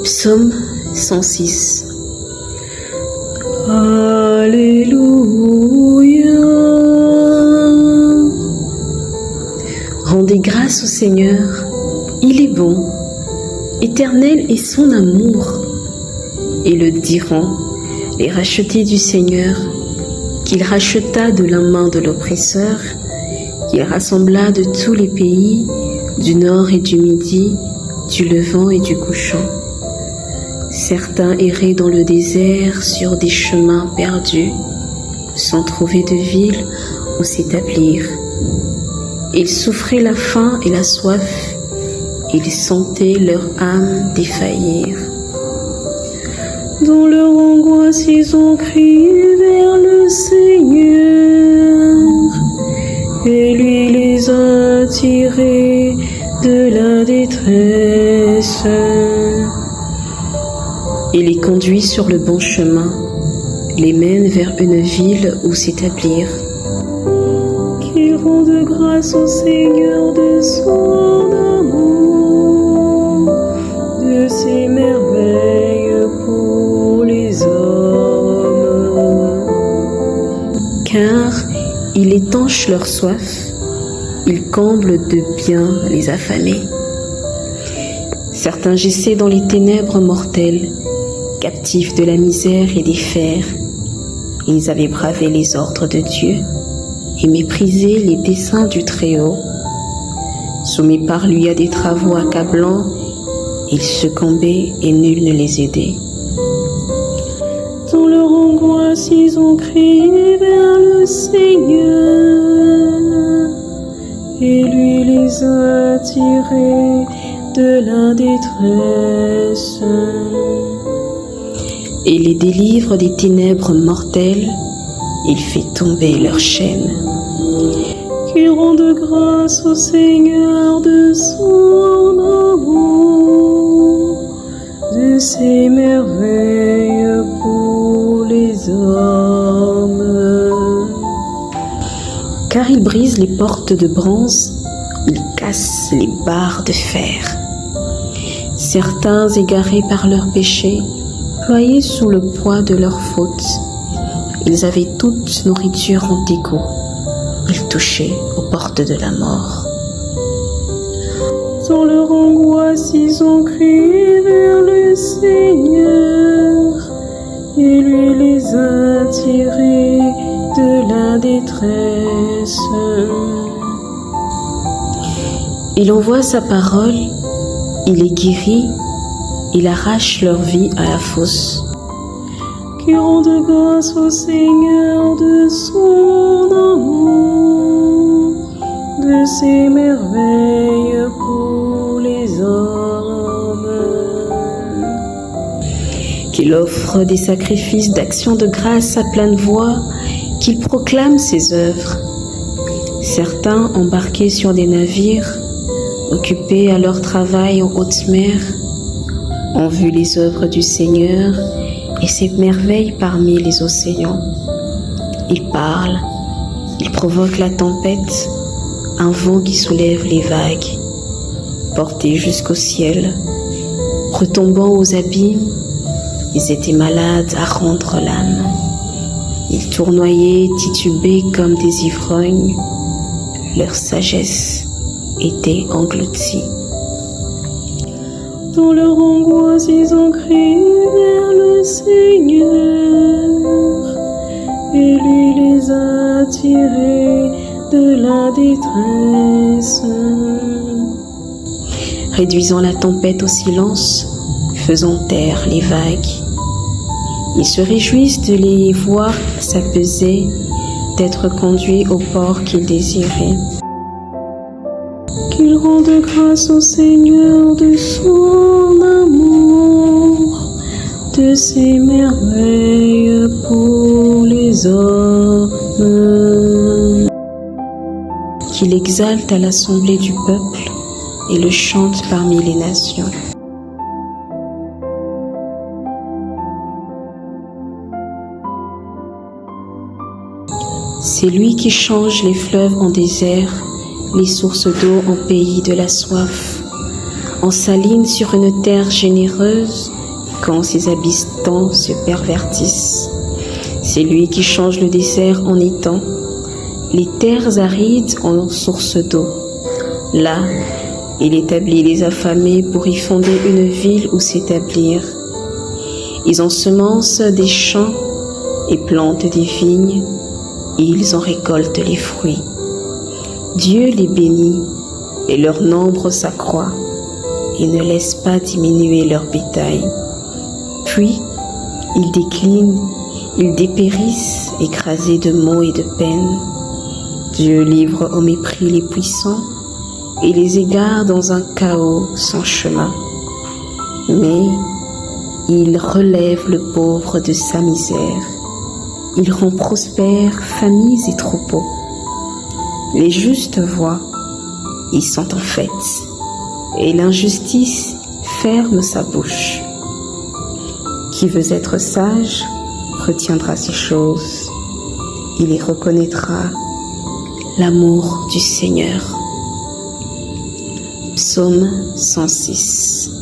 Psaume 106. Alléluia. Rendez grâce au Seigneur, il est bon, éternel est son amour. Et le diront les rachetés du Seigneur, qu'il racheta de la main de l'oppresseur, qu'il rassembla de tous les pays, du nord et du midi, du levant et du couchant. Certains erraient dans le désert sur des chemins perdus, sans trouver de ville où s'établir. Ils souffraient la faim et la soif, ils sentaient leur âme défaillir. Dans leur angoisse, ils ont crié vers le Seigneur, et lui les a tirés de la détresse. Il les conduit sur le bon chemin, les mène vers une ville où s'établir. Qui rende grâce au Seigneur de son amour, de ses merveilles pour les hommes. Car il étanche leur soif, il comble de bien les affamés. Certains gissaient dans les ténèbres mortelles, captifs de la misère et des fers. Ils avaient bravé les ordres de Dieu et méprisé les desseins du Très-Haut. Soumis par lui à des travaux accablants, ils succombaient et nul ne les aidait. Dans leur angoisse, ils ont crié vers le Seigneur, et lui les a tirés de la détresse. Et les délivre des ténèbres mortelles, il fait tomber leurs chaînes. Qui rende grâce au Seigneur de son amour, de ses merveilles pour les hommes. Car il brise les portes de bronze, il casse les barres de fer. Certains égarés par leurs péchés, ployés sous le poids de leurs fautes, ils avaient toute nourriture en dégoût, ils touchaient aux portes de la mort. Dans leur angoisse, ils ont crié vers le Seigneur, et lui les a tirés de la détresse. Il envoie sa parole, il les guérit, il arrache leur vie à la fosse. Qui rende grâce au Seigneur de son amour, de ses merveilles pour les hommes. Qu'il offre des sacrifices d'action de grâce à pleine voix, qu'il proclame ses œuvres. Certains embarqués sur des navires, occupés à leur travail en haute mer, ont vu les œuvres du Seigneur et ses merveilles parmi les océans. Il parle, il provoque la tempête, un vent qui soulève les vagues, portés jusqu'au ciel, retombant aux abîmes, ils étaient malades à rendre l'âme. Ils tournoyaient, titubaient comme des ivrognes, leur sagesse était engloutie. Dans leur angoisse, ils ont crié vers le Seigneur, et lui les a tirés de la détresse. Réduisant la tempête au silence, faisant taire les vagues, ils se réjouissent de les voir s'apeser, d'être conduits au port qu'ils désiraient. Qu'il rende grâce au Seigneur de son amour, de ses merveilles pour les hommes. Qu'il exalte à l'assemblée du peuple et le chante parmi les nations. C'est lui qui change les fleuves en désert, les sources d'eau en pays de la soif. en saline sur une terre généreuse quand ses habitants se pervertissent. C'est lui qui change le désert en étang, les terres arides en sources d'eau. Là, il établit les affamés pour y fonder une ville où s'établir. Ils ensemencent des champs et plantent des vignes, et ils en récoltent les fruits. Dieu les bénit, et leur nombre s'accroît, et ne laisse pas diminuer leur bétail. Puis, ils déclinent, ils dépérissent, écrasés de maux et de peines. Dieu livre au mépris les puissants, et les égare dans un chaos sans chemin. Mais il relève le pauvre de sa misère. Il rend prospères familles et troupeaux. Les justes voient, ils sont en fête, et l'injustice ferme sa bouche. Qui veut être sage retiendra ces choses. Il y reconnaîtra l'amour du Seigneur. Psaume 106.